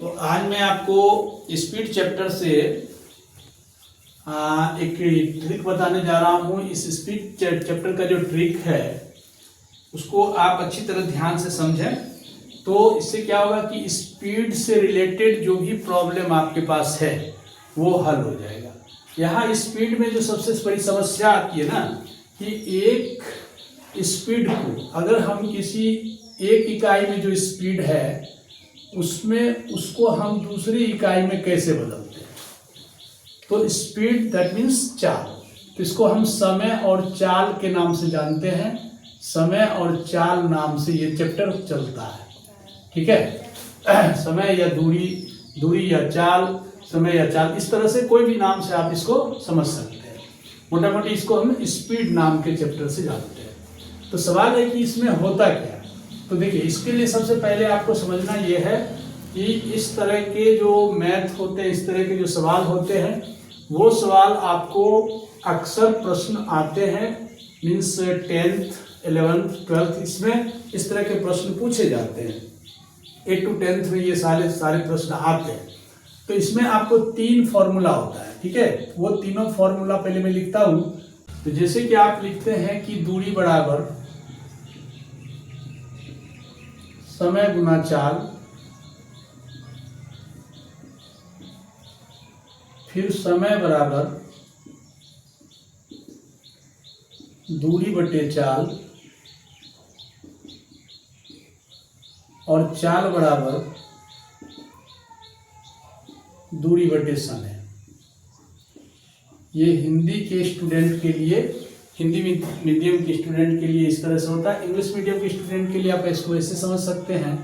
तो आज मैं आपको स्पीड चैप्टर से एक ट्रिक बताने जा रहा हूँ। इस स्पीड चैप्टर का जो ट्रिक है उसको आप अच्छी तरह ध्यान से समझें, तो इससे क्या होगा कि स्पीड से रिलेटेड जो भी प्रॉब्लम आपके पास है वो हल हो जाएगा। यहाँ स्पीड में जो सबसे बड़ी समस्या आती है ना कि एक स्पीड को अगर हम किसी एक इकाई में जो स्पीड है उसमें उसको हम दूसरी इकाई में कैसे बदलते हैं। तो स्पीड दैट मीन्स चाल, तो इसको हम समय और चाल के नाम से जानते हैं। समय और चाल नाम से ये चैप्टर चलता है, ठीक है। समय या दूरी, दूरी या चाल, समय या चाल, इस तरह से कोई भी नाम से आप इसको समझ सकते हैं। मोटा मोटी इसको हम स्पीड नाम के चैप्टर से जानते हैं। तो सवाल है कि इसमें होता क्या। तो देखिए, इसके लिए सबसे पहले आपको समझना ये है कि इस तरह के जो मैथ होते हैं, इस तरह के जो सवाल होते हैं, वो सवाल आपको अक्सर प्रश्न आते हैं। मीन्स 10th, 11th, 12th इसमें इस तरह के प्रश्न पूछे जाते हैं। 8 to 10th में ये सारे प्रश्न आते हैं। तो इसमें आपको 3 फॉर्मूला होता है, ठीक है। वो तीनों फॉर्मूला पहले मैं लिखता हूँ। तो जैसे कि आप लिखते हैं कि दूरी बराबर समय गुना चाल, फिर समय बराबर दूरी बटे चाल, और चाल बराबर दूरी बटे समय। ये हिंदी के स्टूडेंट के लिए, हिंदी मीडियम के स्टूडेंट के लिए इस तरह से होता है। इंग्लिश मीडियम के स्टूडेंट के लिए आप इसको ऐसे समझ सकते हैं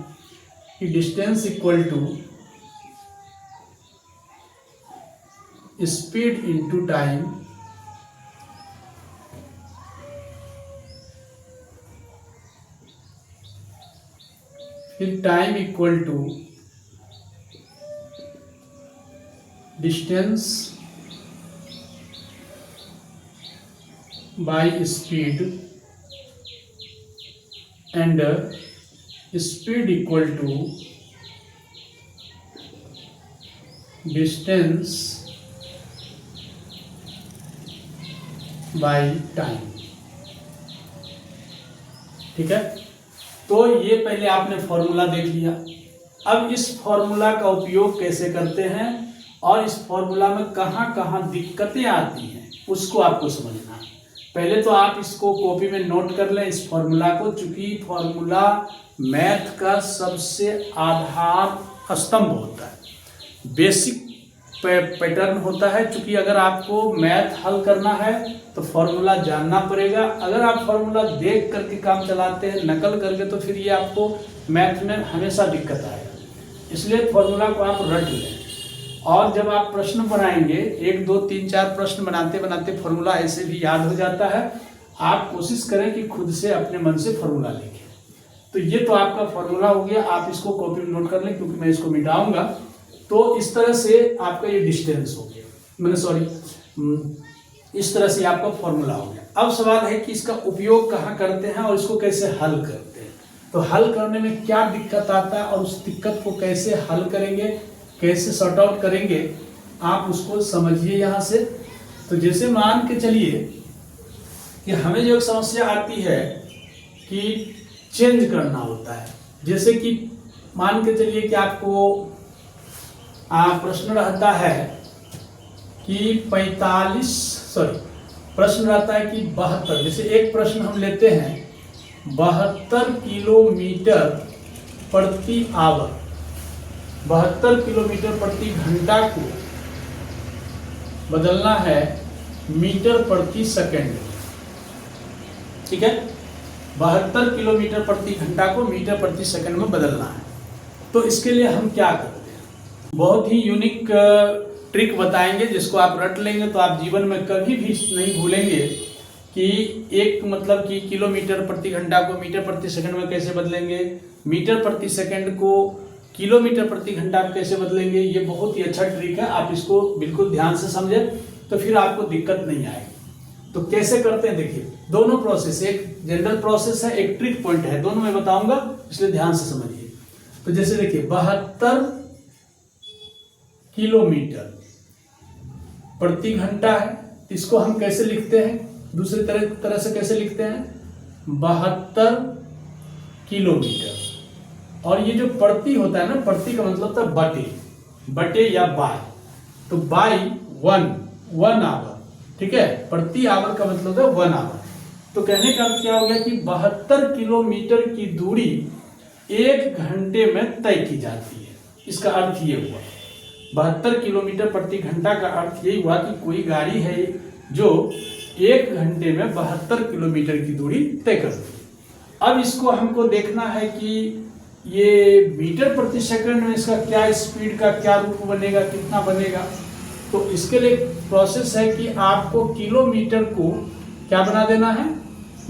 कि distance equal to speed into time फिर time equal to distance by speed and speed equal to distance by time, ठीक है। तो ये पहले आपने फॉर्मूला देख लिया। अब इस फॉर्मूला का उपयोग कैसे करते हैं और इस फॉर्मूला में कहाँ कहाँ दिक्कतें आती हैं उसको आपको समझना है। पहले तो आप इसको कॉपी में नोट कर लें इस फॉर्मूला को, चूंकि फॉर्मूला मैथ का सबसे आधार स्तंभ होता है, बेसिक पैटर्न होता है। चूंकि अगर आपको मैथ हल करना है तो फॉर्मूला जानना पड़ेगा। अगर आप फॉर्मूला देख करके काम चलाते हैं, नकल करके, तो फिर ये आपको मैथ में हमेशा दिक्कत आएगा। इसलिए फॉर्मूला को आप रट लें। और जब आप प्रश्न बनाएंगे, 1, 2, 3, 4 प्रश्न बनाते बनाते फॉर्मूला ऐसे भी याद हो जाता है। आप कोशिश करें कि खुद से अपने मन से फॉर्मूला लिखें। तो ये तो आपका फॉर्मूला हो गया। आप इसको कॉपी में नोट कर लें क्योंकि मैं इसको मिटाऊंगा। तो इस तरह से आपका ये डिस्टेंस हो गया, मैंने सॉरी इस तरह से आपका फॉर्मूला हो गया। अब सवाल है कि इसका उपयोग कहाँ करते हैं और इसको कैसे हल करते हैं। तो हल करने में क्या दिक्कत आता है और उस दिक्कत को कैसे हल करेंगे, कैसे सॉर्ट आउट करेंगे, आप उसको समझिए यहाँ से। तो जैसे मान के चलिए कि हमें जो एक समस्या आती है कि चेंज करना होता है। जैसे कि मान के चलिए कि आपको प्रश्न रहता है कि 45, प्रश्न रहता है कि 72, जैसे एक प्रश्न हम लेते हैं 72 किलोमीटर प्रति आवर, 72 किलोमीटर प्रति घंटा को बदलना है मीटर प्रति सेकंड, ठीक है। 72 किलोमीटर प्रति घंटा को मीटर प्रति सेकंड में बदलना है। तो इसके लिए हम क्या करते हैं, बहुत ही यूनिक ट्रिक बताएंगे जिसको आप रट लेंगे तो आप जीवन में कभी भी नहीं भूलेंगे कि एक मतलब कि किलोमीटर प्रति घंटा को मीटर प्रति सेकंड में कैसे बदलेंगे, मीटर प्रति सेकंड को किलोमीटर प्रति घंटा में कैसे बदलेंगे। ये बहुत ही अच्छा ट्रिक है, आप इसको बिल्कुल ध्यान से समझें तो फिर आपको दिक्कत नहीं आएगी। तो कैसे करते हैं देखिए, दोनों प्रोसेस, एक जनरल प्रोसेस है, एक ट्रिक पॉइंट है, दोनों मैं बताऊंगा, इसलिए ध्यान से समझिए। तो जैसे देखिए 72 किलोमीटर प्रति घंटा है। इसको हम कैसे लिखते हैं, दूसरी तरह से कैसे लिखते हैं, 72 किलोमीटर। और ये जो प्रति होता है ना, प्रति का मतलब था बटे या बाय, तो बाय 1 आवर, ठीक है। प्रति आवर का मतलब है 1 आवर। तो कहने का अर्थ क्या हो गया कि 72 किलोमीटर की दूरी 1 घंटे में तय की जाती है। इसका अर्थ ये हुआ 72 किलोमीटर प्रति घंटा का अर्थ यही हुआ कि कोई गाड़ी है जो 1 घंटे में 72 किलोमीटर की दूरी तय करती है। अब इसको हमको देखना है कि ये मीटर प्रति सेकंड में इसका क्या स्पीड का क्या रूप बनेगा, कितना बनेगा। तो इसके लिए प्रोसेस है कि आपको किलोमीटर को क्या बना देना है,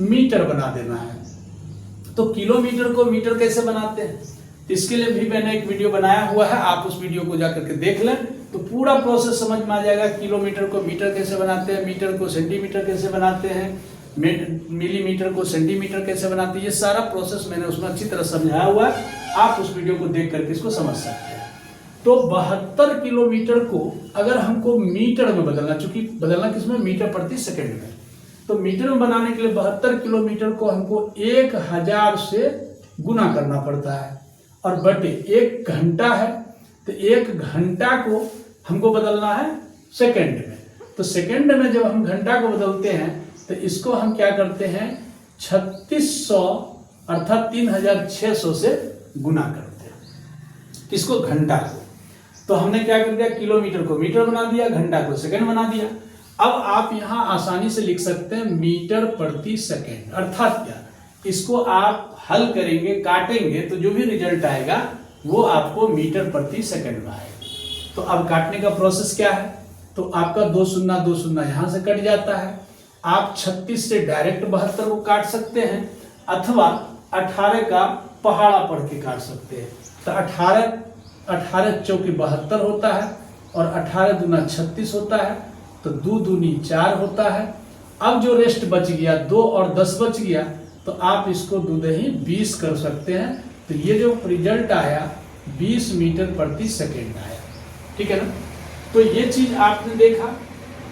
मीटर बना देना है। तो किलोमीटर को मीटर कैसे बनाते हैं, इसके लिए भी मैंने एक वीडियो बनाया हुआ है, आप उस वीडियो को जाकर के देख लें तो पूरा प्रोसेस समझ में आ जाएगा। किलोमीटर को मीटर कैसे बनाते हैं, मीटर को सेंटीमीटर कैसे बनाते हैं, मिलीमीटर को सेंटीमीटर कैसे बनाते हैं, ये सारा प्रोसेस मैंने उसमें अच्छी तरह समझाया हुआ है। आप उस वीडियो को देख करके इसको समझ सकते हैं। तो 72 किलोमीटर को अगर हमको मीटर में बदलना, चूंकि बदलना किसमें, मीटर प्रति सेकंड में, तो मीटर में बनाने के लिए 72 किलोमीटर को हमको 1000 से गुना करना पड़ता है और बटे 1 घंटा है, तो 1 घंटा को हमको बदलना है सेकंड में। तो सेकंड में जब हम घंटा को बदलते हैं तो इसको हम क्या करते हैं, 3600 अर्थात 3600 से गुना करते हैं। किसको, घंटा को। तो हमने क्या कर दिया, किलोमीटर को मीटर बना दिया, घंटा को सेकंड बना दिया। अब आप यहां आसानी से लिख सकते हैं मीटर प्रति सेकंड। अर्थात क्या, इसको आप हल करेंगे, काटेंगे तो जो भी रिजल्ट आएगा वो आपको मीटर प्रति सेकंड में आएगा। तो अब काटने का प्रोसेस क्या है, तो आपका 2 शून्य 2 शून्य यहां से कट जाता है। आप 36 से डायरेक्ट 72 को काट सकते हैं अथवा 18 का पहाड़ा पढ़ के काट सकते हैं। तो 18 चौके 72 होता है और 18 दूना 36 होता है, तो 2 दूनी 4 होता है। अब जो रेस्ट बच गया 2 और 10 बच गया, तो आप इसको 2 दही 20 कर सकते हैं। तो ये जो रिजल्ट आया 20 मीटर प्रति सेकंड आया, ठीक है ना। तो ये चीज आपने देखा।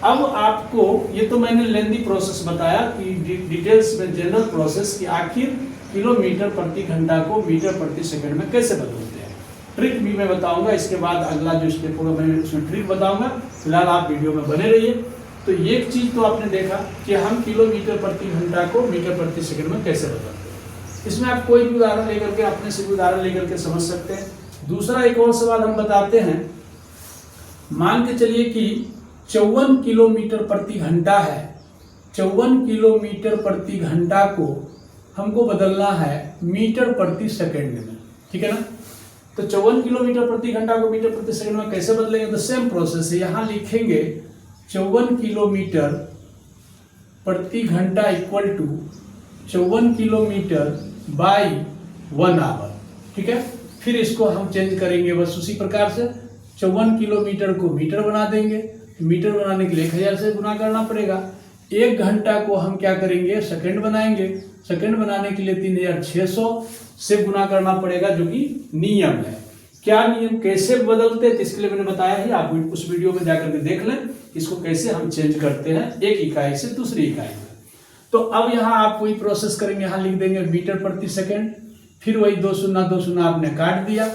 अब आपको ये तो मैंने लेंदी प्रोसेस बताया कि डिटेल्स में जनरल प्रोसेस कि आखिर किलोमीटर प्रति घंटा को मीटर प्रति सेकंड में कैसे बदलते हैं। ट्रिक भी मैं बताऊंगा, इसके बाद अगला जो स्टेप होगा मैं उसमें ट्रिक बताऊंगा। फिलहाल आप वीडियो में बने रहिए। तो एक चीज तो आपने देखा कि हम किलोमीटर प्रति घंटा को मीटर प्रति सेकंड में कैसे बदलते हैं। इसमें आप कोई भी उदाहरण लेकर के, अपने से भी उदाहरण लेकर के समझ सकते हैं। दूसरा एक और सवाल हम बताते हैं। मान के चलिए कि 54 किलोमीटर प्रति घंटा है। 54 किलोमीटर प्रति घंटा को हमको बदलना है मीटर प्रति सेकंड में, ठीक है ना। तो 54 किलोमीटर प्रति घंटा को मीटर प्रति सेकंड में कैसे बदलेंगे, तो सेम प्रोसेस है। यहां लिखेंगे 54 किलोमीटर प्रति घंटा equal to 54 kilometre by 1 hour, ठीक है। फिर इसको हम चेंज करेंगे बस उसी प्रकार से। 54 किलोमीटर को मीटर बना देंगे, मीटर बनाने के लिए 1000 से गुना करना पड़ेगा। 1 घंटा को हम क्या करेंगे, सेकंड बनाएंगे। सेकंड बनाने के लिए 3600 से गुना करना पड़ेगा, जो कि नियम है। क्या नियम, कैसे बदलते हैं, इसके लिए मैंने बताया ही, आप उस वीडियो में जाकर के देख लें इसको कैसे हम चेंज करते हैं एक इकाई से दूसरी इकाई में। तो अब यहाँ आप वही प्रोसेस करेंगे, यहाँ लिख देंगे मीटर प्रति सेकंड, फिर वही 2 शून्य 2 शून्य आपने काट दिया,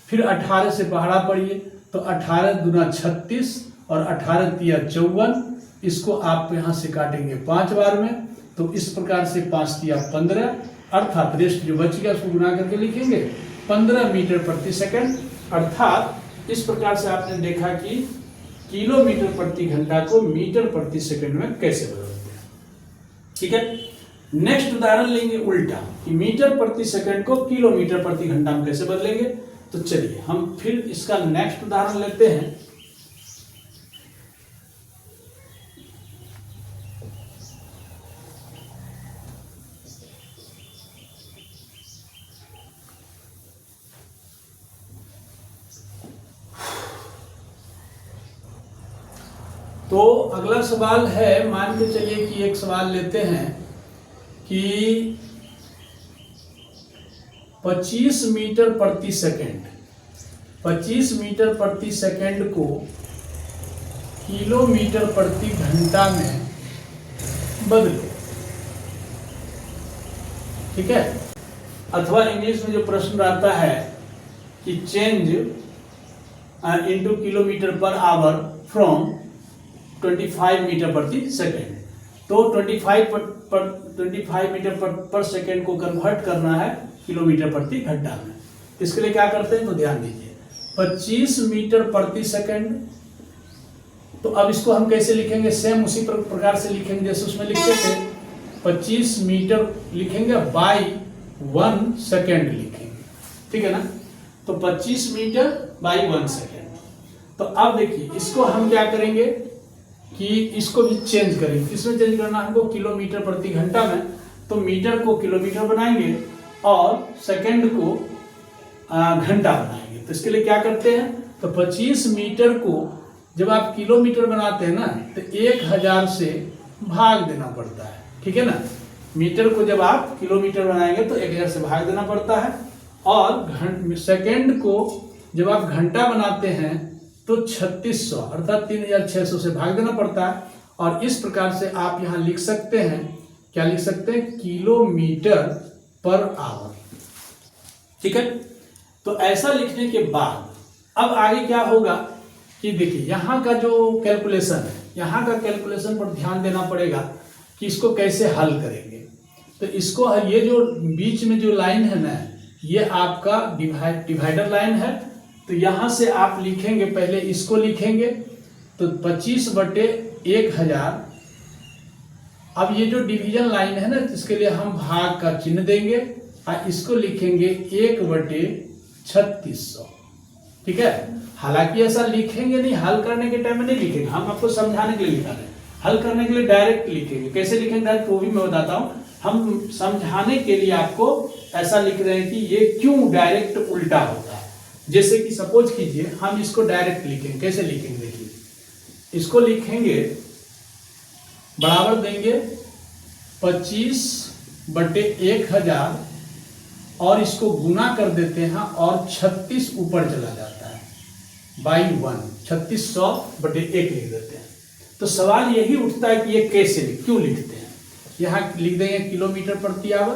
फिर 18 से पहाड़ा पढ़िए, तो 18 दूना 36 और 18 तिया 54, इसको आप यहाँ से काटेंगे 5 बार में, तो इस प्रकार से 5 तिया 15, अर्थात रेस्ट जो बच गया उसको गुना करके लिखेंगे 15 मीटर प्रति सेकंड। अर्थात इस प्रकार से आपने देखा कि किलोमीटर प्रति घंटा को मीटर प्रति सेकंड में कैसे बदलते हैं, ठीक है। नेक्स्ट उदाहरण लेंगे उल्टा, कि मीटर प्रति सेकंड को किलोमीटर प्रति घंटा में कैसे बदलेंगे। तो चलिए हम फिर इसका नेक्स्ट उदाहरण लेते हैं। तो अगला सवाल है, मान के चलिए कि एक सवाल लेते हैं कि 25 मीटर प्रति सेकंड, 25 मीटर प्रति सेकंड को किलोमीटर प्रति घंटा में बदलो। ठीक है। अथवा इंग्लिश में जो प्रश्न आता है कि change into kilometre per hour from 25 metre प्रति सेकेंड, तो 25 मीटर पर सेकेंड को कन्वर्ट करना है किलोमीटर प्रति घंटा में। इसके लिए क्या करते हैं तो ध्यान दीजिए, 25 मीटर प्रति सेकेंड, तो अब इसको हम कैसे लिखेंगे, सेम उसी प्रकार से लिखेंगे जैसे उसमें लिखते थे। 25 मीटर लिखेंगे बाई 1 सेकेंड लिखेंगे, ठीक है ना। तो 25 मीटर बाई 1 सेकेंड। तो अब देखिए इसको हम क्या करेंगे कि इसको भी चेंज करेंगे। किसमें चेंज करना है हमको, किलोमीटर प्रति घंटा में। तो मीटर को किलोमीटर बनाएंगे और सेकेंड को घंटा बनाएंगे। तो इसके लिए क्या करते हैं, तो 25 मीटर को जब आप किलोमीटर बनाते हैं ना तो 1000 से भाग देना पड़ता है, ठीक है ना। मीटर को जब आप किलोमीटर बनाएंगे तो 1000 से भाग देना पड़ता है, और सेकेंड को जब आप घंटा बनाते हैं तो 3600 अर्थात 3600 से भाग देना पड़ता है। और इस प्रकार से आप यहाँ लिख सकते हैं, क्या लिख सकते हैं, किलोमीटर पर आवर, ठीक है। तो ऐसा लिखने के बाद अब आगे क्या होगा कि देखिए यहाँ का जो कैलकुलेशन है, यहाँ का कैलकुलेशन पर ध्यान देना पड़ेगा कि इसको कैसे हल करेंगे। तो इसको ये जो बीच में जो लाइन है ना, ये आपका डिवाइडर लाइन है। तो यहाँ से आप लिखेंगे, पहले इसको लिखेंगे तो 25/1000। अब ये जो डिवीजन लाइन है ना, इसके लिए हम भाग का चिन्ह देंगे और इसको लिखेंगे 1/3600, ठीक है। हालांकि ऐसा लिखेंगे नहीं, हल करने के टाइम में नहीं लिखेंगे, हम आपको समझाने के लिए लिखा रहे हैं। हल करने के लिए डायरेक्ट लिखेंगे, कैसे लिखेंगे डायरेक्ट वो भी मैं बताता हूँ। हम समझाने के लिए आपको ऐसा लिख रहे हैं कि ये क्यों डायरेक्ट उल्टा होता है। जैसे कि सपोज कीजिए हम इसको डायरेक्ट लिखेंगे, कैसे लिखेंगे देखिए, इसको लिखेंगे बराबर देंगे 25/1000 और इसको गुना कर देते हैं और 36 ऊपर चला जाता है बाई 1, 3600/1 लिख देते हैं। तो सवाल यही उठता है कि ये कैसे क्यों लिखते हैं। यहाँ लिख देंगे किलोमीटर प्रति आवर।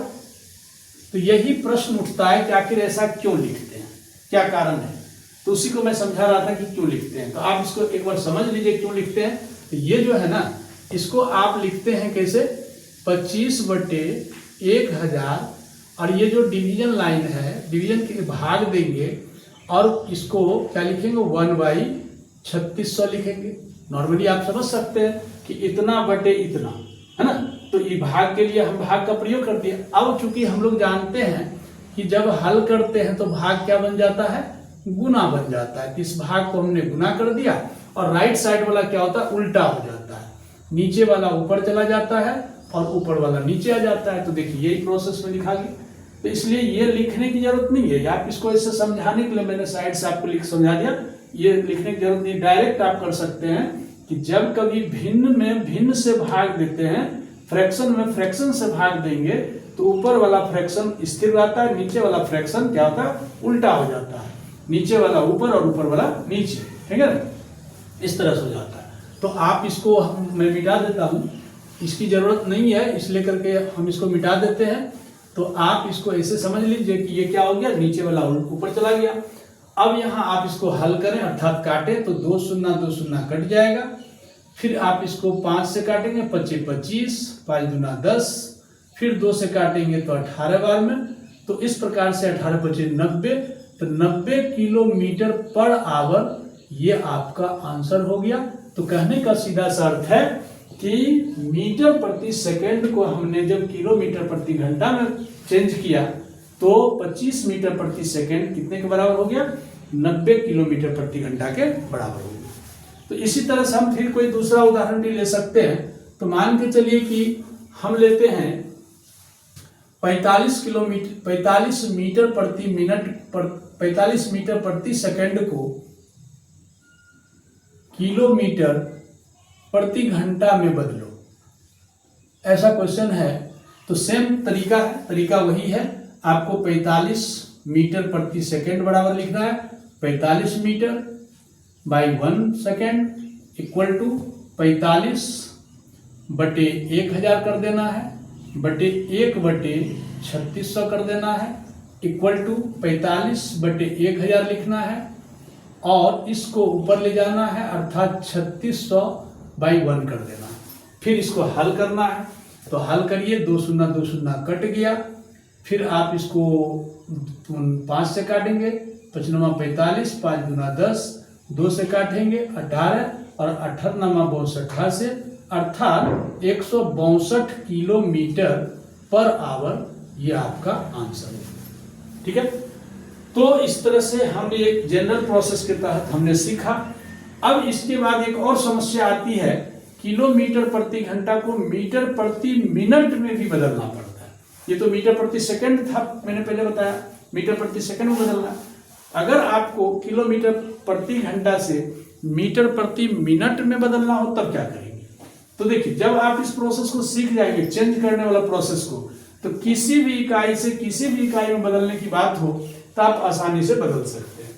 तो यही प्रश्न उठता है कि आखिर ऐसा क्यों लिखते हैं, क्या कारण है। तो उसी को मैं समझा रहा था कि क्यों लिखते हैं। तो आप इसको एक बार समझ लीजिए क्यों लिखते हैं। तो ये जो है ना, इसको आप लिखते हैं कैसे, 25/1000 और ये जो डिवीजन लाइन है, डिवीजन के भाग देंगे और इसको क्या लिखेंगे, 1/3600 लिखेंगे। नॉर्मली आप समझ सकते हैं कि इतना बटे इतना, है ना। तो ये भाग के लिए हम भाग का प्रयोग करते हैं। अब चूंकि हम लोग जानते हैं कि जब हल करते हैं तो भाग क्या बन जाता है, गुना बन जाता है। इस भाग को हमने गुना कर दिया और राइट साइड वाला क्या होता है, उल्टा हो जाता है। नीचे वाला ऊपर चला जाता है और ऊपर वाला नीचे आ जाता है। तो देखिए यही प्रोसेस में लिखा गया। तो इसलिए ये लिखने की जरूरत नहीं है। आप इसको ऐसे समझाने के लिए मैंने साइड से आपको लिख समझा दिया। ये लिखने की जरूरत नहीं, डायरेक्ट आप कर सकते हैं कि जब कभी भिन्न में भिन्न से भाग देते हैं, फ्रैक्शन में फ्रैक्शन से भाग देंगे तो ऊपर वाला फ्रैक्शन स्थिर रहता है, नीचे वाला फ्रैक्शन क्या होता है, उल्टा हो जाता है। नीचे वाला ऊपर और ऊपर वाला नीचे, ठीक है ना, इस तरह से हो जाता है। तो आप इसको मैं मिटा देता हूँ, इसकी जरूरत नहीं है, इसलिए करके हम इसको मिटा देते हैं। तो आप इसको ऐसे समझ लीजिए कि ये क्या हो गया, नीचे वाला ऊपर चला गया। अब यहाँ आप इसको हल करें अर्थात काटें तो 2 शून्य 2 शून्य कट जाएगा। फिर आप इसको 5 से काटेंगे, 25 25, 5 दूना 10, फिर 2 से काटेंगे तो 18 बार में। तो इस प्रकार से 18 25 90, तो 90 किलोमीटर पर आवर ये आपका आंसर हो गया। तो कहने का सीधा सा अर्थ है कि मीटर प्रति सेकंड को हमने जब किलोमीटर प्रति घंटा में चेंज किया तो 25 मीटर प्रति सेकंड कितने के बराबर हो गया, 90 किलोमीटर प्रति घंटा के बराबर हो गया। तो इसी तरह से हम फिर कोई दूसरा उदाहरण भी ले सकते हैं। तो मान के चलिए कि हम लेते हैं 45 मीटर प्रति मिनट पर 45 मीटर प्रति सेकंड को किलोमीटर प्रति घंटा में बदलो, ऐसा क्वेश्चन है। तो सेम तरीका है, तरीका वही है। आपको 45 मीटर प्रति सेकंड बराबर लिखना है 45 metre by 1 second equal to 45 बटे 1000 कर देना है बटे 1 बटे 3600 कर देना है इक्वल टू 45 बटे 1000 लिखना है और इसको ऊपर ले जाना है अर्थात 3600 बाई 1 कर देना है। फिर इसको हल करना है तो हल करिए, 2 शून्य 2 शून्य कट गया। फिर आप इसको 5 से काटेंगे, 5 9 45, 5 दूना 10, 2 से काटेंगे 18 और 18 9 62 से अर्थात 162 किलोमीटर पर आवर ये आपका आंसर है। ठीक है, तो इस तरह से हम एक जनरल प्रोसेस के तहत हमने सीखा। अब इसके बाद एक और समस्या आती है, किलोमीटर प्रति घंटा को मीटर प्रति मिनट में भी बदलना पड़ता है। ये तो मीटर प्रति सेकंड था, मैंने पहले बताया, मीटर प्रति सेकंड में बदलना। अगर आपको किलोमीटर प्रति घंटा से मीटर प्रति मिनट में बदलना हो तब क्या करेंगे? तो देखिए, जब आप इस प्रोसेस को सीख जाएंगे, चेंज करने वाला प्रोसेस को, तो किसी भी इकाई से किसी भी इकाई में बदलने की बात हो तो आप आसानी से बदल सकते हैं।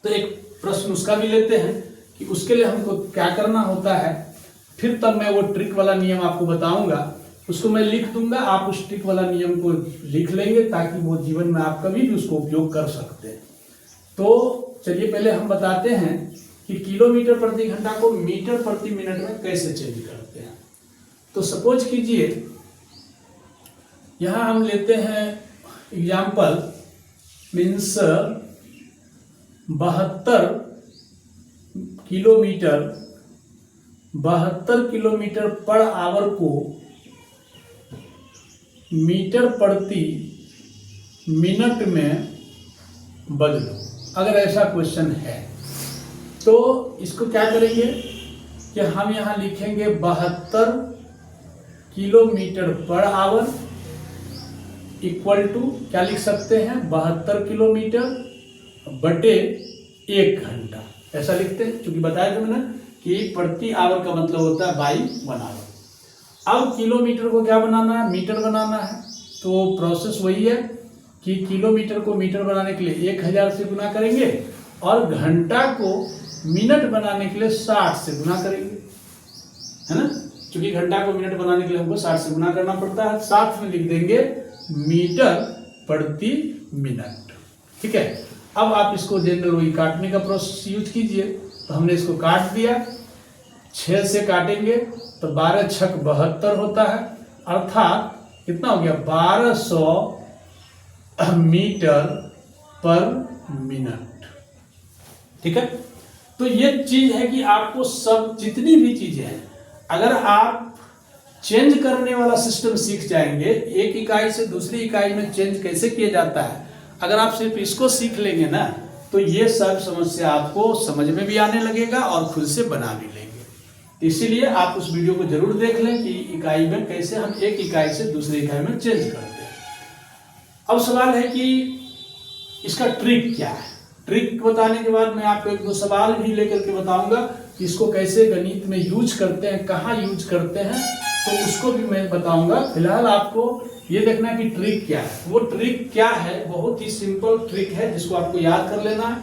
तो एक प्रश्न उसका भी लेते हैं कि उसके लिए हमको क्या करना होता है। फिर तब मैं वो ट्रिक वाला नियम आपको बताऊंगा, उसको मैं लिख दूंगा, आप उस ट्रिक वाला नियम को लिख लेंगे ताकि वो जीवन में आप कभी भी उसको उपयोग कर सकते हैं। तो चलिए पहले हम बताते हैं कि किलोमीटर प्रति घंटा को मीटर प्रति मिनट में कैसे चेंज करते हैं। तो सपोज कीजिए यहां हम लेते हैं example means 72 kilometre per our को मीटर प्रति मिनट में बदलो। अगर ऐसा क्वेश्चन है तो इसको क्या करेंगे कि हम यहां लिखेंगे 72 kilometre per our equal to क्या लिख सकते हैं, 72 किलोमीटर बटे 1 घंटा, ऐसा लिखते हैं। क्योंकि बताया था मैंने कि प्रति आवर का मतलब होता है बाई 1 आवर। अब किलोमीटर को क्या बनाना है, मीटर बनाना है। तो प्रोसेस वही है कि किलोमीटर को मीटर बनाने के लिए 1000 से गुना करेंगे और घंटा को मिनट बनाने के लिए 60 से गुना करेंगे, है ना। क्योंकि घंटा को मिनट बनाने के लिए हमको 60 से गुना करना पड़ता है। साथ में लिख देंगे मीटर प्रति मिनट। ठीक है, अब आप इसको जनरल वही काटने का प्रोसेस यूज कीजिए। तो हमने इसको काट दिया, 6 से काटेंगे तो 12 छक 72 होता है, अर्थात कितना हो गया 1200 मीटर पर मिनट। ठीक है, तो ये चीज है कि आपको सब जितनी भी चीजें हैं, अगर आप चेंज करने वाला सिस्टम सीख जाएंगे, एक इकाई से दूसरी इकाई में चेंज कैसे किया जाता है, अगर आप सिर्फ इसको सीख लेंगे ना तो ये सब समस्या आपको समझ में भी आने लगेगा और खुद से बना भी लेंगे। तो इसीलिए आप उस वीडियो को जरूर देख लें कि इकाई में कैसे हम एक इकाई से दूसरी इकाई में चेंज करते हैं। अब सवाल है कि इसका ट्रिक क्या है। ट्रिक बताने के बाद मैं आपको 1-2 सवाल भी लेकर के बताऊंगा कि इसको कैसे गणित में यूज करते हैं, कहाँ यूज करते हैं, तो उसको भी मैं बताऊंगा। फिलहाल आपको ये देखना है कि ट्रिक क्या है। वो ट्रिक क्या है, बहुत ही सिंपल ट्रिक है जिसको आपको याद कर लेना है।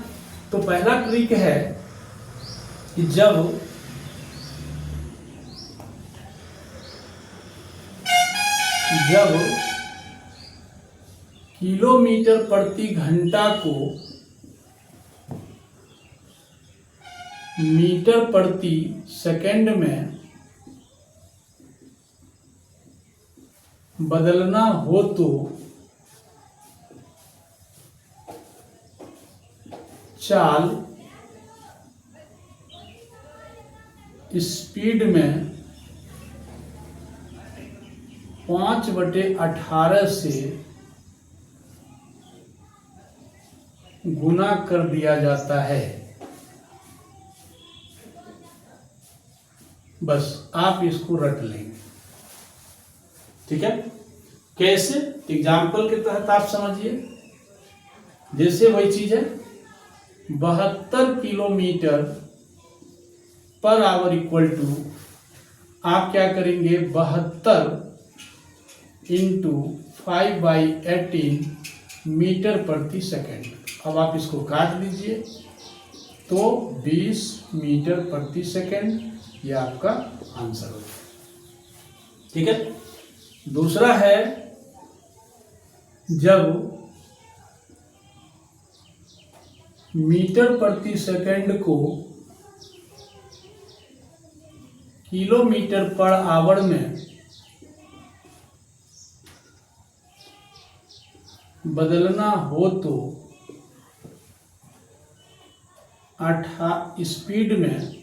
तो पहला ट्रिक है कि जब किलोमीटर प्रति घंटा को मीटर प्रति सेकंड में बदलना हो तो चाल स्पीड में 5/18 से गुना कर दिया जाता है। बस आप इसको रट लेंगे। ठीक है, कैसे, एग्जाम्पल के तहत आप समझिए। जैसे वही चीज है, 72 kilometre per our equal to, आप क्या करेंगे 72 × 5/18 मीटर प्रति सेकंड। अब आप इसको काट लीजिए तो 20 मीटर प्रति सेकेंड ये आपका आंसर हो जाएगा। ठीक है। दूसरा है जब मीटर प्रति सेकेंड को किलोमीटर पर आवर में बदलना हो तो स्पीड में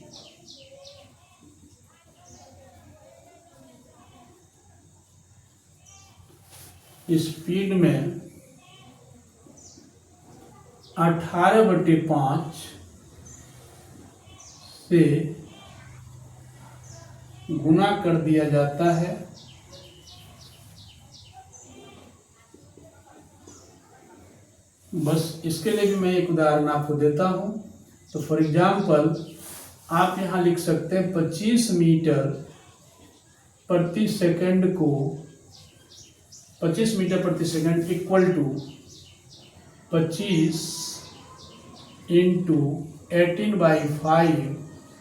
18/5 से गुणा कर दिया जाता है। बस इसके लिए भी मैं एक उदाहरण आपको देता हूं। तो फॉर एग्जाम्पल आप यहां लिख सकते हैं 25 मीटर प्रति सेकंड को 25 मीटर प्रति सेकंड इक्वल टू 25 इंटू 18/5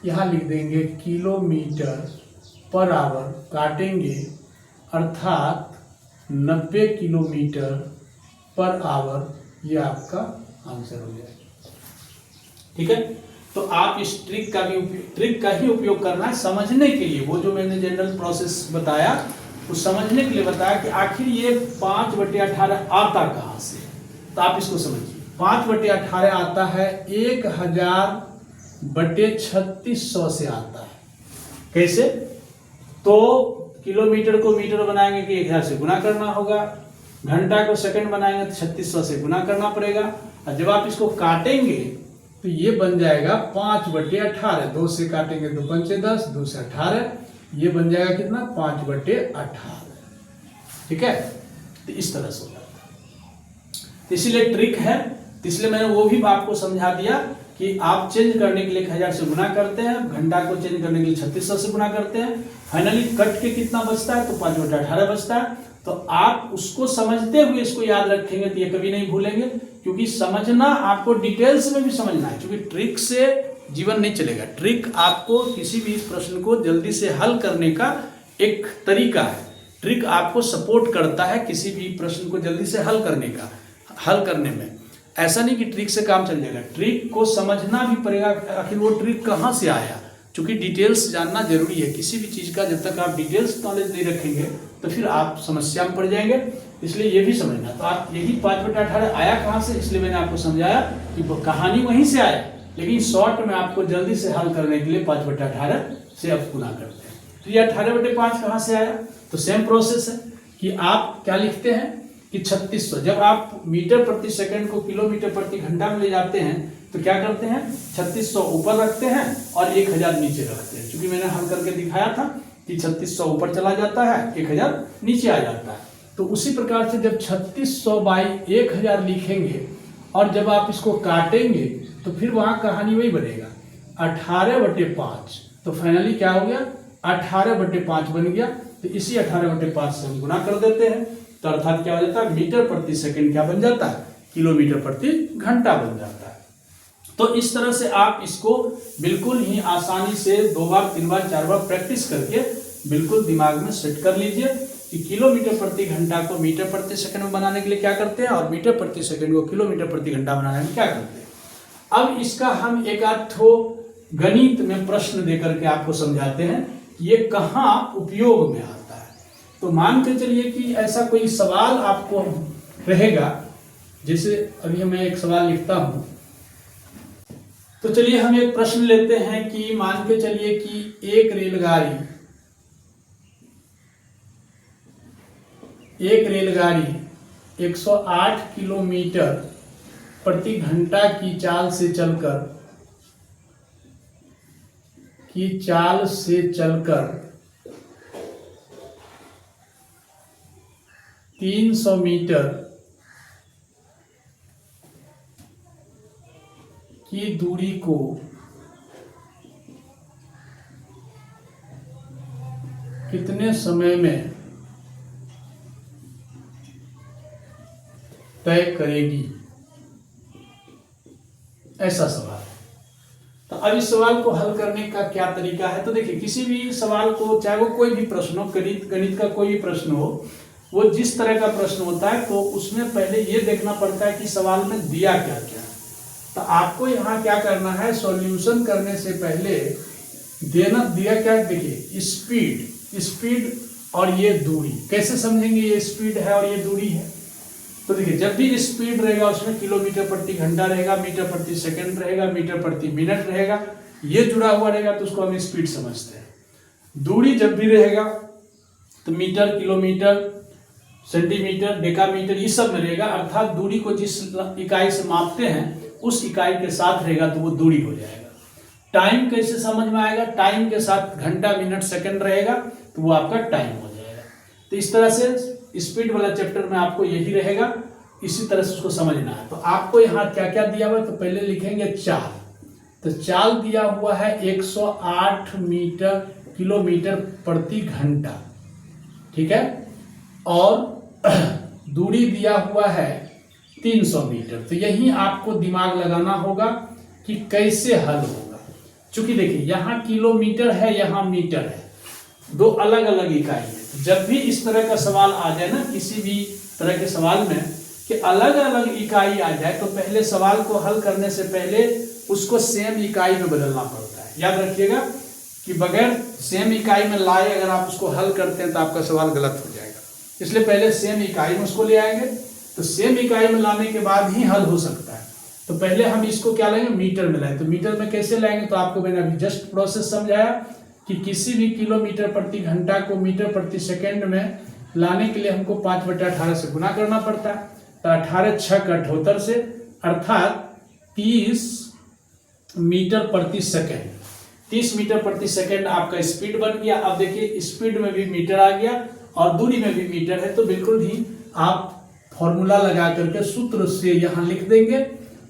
यहाँ लिख देंगे किलोमीटर पर आवर, काटेंगे अर्थात 90 किलोमीटर पर आवर, ये आपका आंसर हो जाएगा। ठीक है। तो आप इस ट्रिक का ही उपयोग करना है समझने के लिए। वो जो मैंने जनरल प्रोसेस बताया वो समझने के लिए बताया कि आखिर ये 5/18 आता कहाँ से। तो आप इसको समझिए। 5/18 आता है 1000/3600 से आता है। कैसे? तो किलोमीटर को मीटर बनाएंगे कि 1000 से गुना करना होगा, घंटा को सेकंड बनाएंगे तो 3600 से गुना करना पड़ेगा, और जब आप इसको काटेंगे तो ये बन जाएगा 5/18। 2 से काटेंगे तो 5 10, 2 से 18, ये बन जाएगा कितना 5/18। ठीक है। तो इस तरह से हो जाता है। तो इसीलिए ट्रिक है, इसलिए मैंने वो भी आपको समझा दिया कि आप चेंज करने के लिए 1000 से गुना करते हैं, घंटा को चेंज करने के लिए 3600 से गुना करते हैं, फाइनली कट के कितना बचता है तो 5/18 बचता है। तो आप उसको समझते हुए इसको याद रखेंगे तो ये कभी नहीं भूलेंगे, क्योंकि समझना आपको डिटेल्स में भी समझना है, क्योंकि ट्रिक से जीवन नहीं चलेगा। ट्रिक आपको किसी भी प्रश्न को जल्दी से हल करने का एक तरीका है। ट्रिक आपको सपोर्ट करता है किसी भी प्रश्न को जल्दी से हल करने में। ऐसा नहीं कि ट्रिक से काम चल जाएगा, ट्रिक को समझना भी पड़ेगा, आखिर वो ट्रिक कहाँ से आया, क्योंकि डिटेल्स जानना जरूरी है किसी भी चीज़ का। जब तक आप डिटेल्स नॉलेज नहीं रखेंगे तो फिर आप समस्या में पड़ जाएंगे, इसलिए ये भी समझना। तो आप यही 5/18 आया कहाँ से, इसलिए मैंने आपको समझाया कि कहानी वहीं से आया, लेकिन शॉर्ट में आपको जल्दी से हल करने के लिए 5/18 से आप गुना करते हैं। तो ये 18/5 कहाँ से आया, तो सेम प्रोसेस है कि आप क्या लिखते हैं कि 3600, जब आप मीटर प्रति सेकंड को किलोमीटर प्रति घंटा में ले जाते हैं तो क्या करते हैं 3600 ऊपर रखते हैं और 1000 नीचे रखते हैं। क्योंकि मैंने हल करके दिखाया था कि 3600 ऊपर चला जाता है, 1000 नीचे आ जाता है। तो उसी प्रकार से जब 3600/1000 लिखेंगे और जब आप इसको काटेंगे तो फिर वहां कहानी वही बनेगा 18/5। तो फाइनली क्या हो गया 18/5 बन गया। तो इसी 18/5 से हम गुना कर देते हैं, तो अर्थात क्या हो जाता है मीटर प्रति सेकंड क्या बन जाता है किलोमीटर प्रति घंटा बन जाता है। तो इस तरह से आप इसको बिल्कुल ही आसानी से 2 बार 3 बार 4 बार प्रैक्टिस करके बिल्कुल दिमाग में सेट कर लीजिए कि किलोमीटर प्रति घंटा को मीटर प्रति सेकंड में बनाने के लिए क्या करते हैं और मीटर प्रति सेकंड को किलोमीटर प्रति घंटा बनाने में क्या करते हैं। अब इसका हम एक आध ठो गणित में प्रश्न देकर के आपको समझाते हैं ये कहाँ उपयोग में आता है। तो मान के चलिए कि ऐसा कोई सवाल आपको रहेगा, जैसे अभी मैं एक सवाल लिखता हूं। तो चलिए हम एक प्रश्न लेते हैं कि मान के चलिए कि एक रेलगाड़ी 108 किलोमीटर प्रति घंटा की चाल से चलकर 300 मीटर की दूरी को कितने समय में तय करेगी। ऐसा सवाल है। तो अब इस सवाल को हल करने का क्या तरीका है, तो देखिए किसी भी सवाल को, चाहे वो कोई भी प्रश्न हो, गणित का कोई भी प्रश्न हो, वो जिस तरह का प्रश्न होता है तो उसमें पहले ये देखना पड़ता है कि सवाल में दिया क्या क्या है। तो आपको यहाँ क्या करना है, सॉल्यूशन करने से पहले दिया क्या, देखिए स्पीड और ये दूरी कैसे समझेंगे, ये स्पीड है और ये दूरी है। तो देखिए जब भी स्पीड रहेगा उसमें किलोमीटर प्रति घंटा रहेगा, मीटर प्रति सेकंड रहेगा, मीटर प्रति मिनट रहेगा, ये जुड़ा हुआ रहेगा तो उसको हम स्पीड समझते हैं। दूरी जब भी रहेगा तो मीटर, किलोमीटर, सेंटीमीटर, डेकामीटर, ये सब में रहेगा, अर्थात दूरी को जिस इकाई से मापते हैं उस इकाई के साथ रहेगा तो वो दूरी हो जाएगा। टाइम कैसे समझ में आएगा, टाइम के साथ घंटा, मिनट, सेकंड रहेगा तो वो आपका टाइम हो जाएगा। तो इस तरह से स्पीड वाला चैप्टर में आपको यही रहेगा, इसी तरह से उसको समझना है। तो आपको यहाँ क्या क्या दिया हुआ है, तो पहले लिखेंगे चाल। तो चाल दिया हुआ है 108 किलोमीटर प्रति घंटा, ठीक है, और दूरी दिया हुआ है 300 मीटर। तो यही आपको दिमाग लगाना होगा कि कैसे हल होगा। चूंकि देखिए यहाँ किलोमीटर है, यहाँ मीटर है, दो अलग अलग इकाई है। जब भी इस तरह का सवाल आ जाए ना, किसी भी तरह के सवाल में कि अलग अलग इकाई आ जाए, तो पहले सवाल को हल करने से पहले उसको सेम इकाई में बदलना पड़ता है। याद रखिएगा कि बगैर सेम इकाई में लाए अगर आप उसको हल करते हैं तो आपका सवाल गलत हो जाएगा। इसलिए पहले सेम इकाई में उसको ले आएंगे, तो सेम इकाई में लाने के बाद ही हल हो सकता है। तो पहले हम इसको क्या लेंगे, मीटर में लाएंगे। तो मीटर में कैसे लाएंगे, तो आपको मैंने अभी जस्ट प्रोसेस समझाया कि किसी भी किलोमीटर प्रति घंटा को मीटर प्रति सेकंड में लाने के लिए हमको 5/18 से गुना करना पड़ता है। तो 18 6 78 से, अर्थात 30 मीटर प्रति सेकंड। 30 मीटर प्रति सेकंड आपका स्पीड बन गया। अब देखिए स्पीड में भी मीटर आ गया और दूरी में भी मीटर है, तो बिल्कुल ही आप फॉर्मूला लगा करके सूत्र से यहाँ लिख देंगे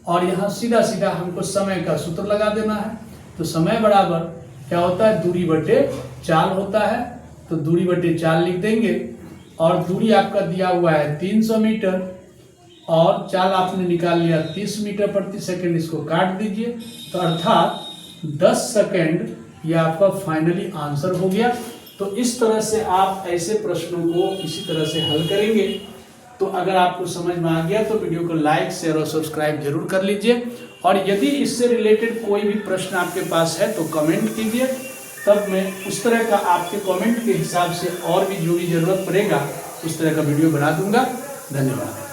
और यहाँ सीधा सीधा हमको समय का सूत्र लगा देना है। तो समय बराबर क्या होता है, दूरी बटे चाल होता है। तो दूरी बटे चाल लिख देंगे और दूरी आपका दिया हुआ है 300 मीटर और चाल आपने निकाल लिया 30 मीटर प्रति सेकंड। इसको काट दीजिए, तो अर्थात 10 सेकंड ये आपका फाइनली आंसर हो गया। तो इस तरह से आप ऐसे प्रश्नों को इसी तरह से हल करेंगे। तो अगर आपको समझ में आ गया तो वीडियो को लाइक, शेयर और सब्सक्राइब जरूर कर लीजिए। और यदि इससे रिलेटेड कोई भी प्रश्न आपके पास है तो कमेंट कीजिए, तब मैं उस तरह का आपके कमेंट के हिसाब से और भी जो भी जरूरत पड़ेगा उस तरह का वीडियो बना दूंगा। धन्यवाद।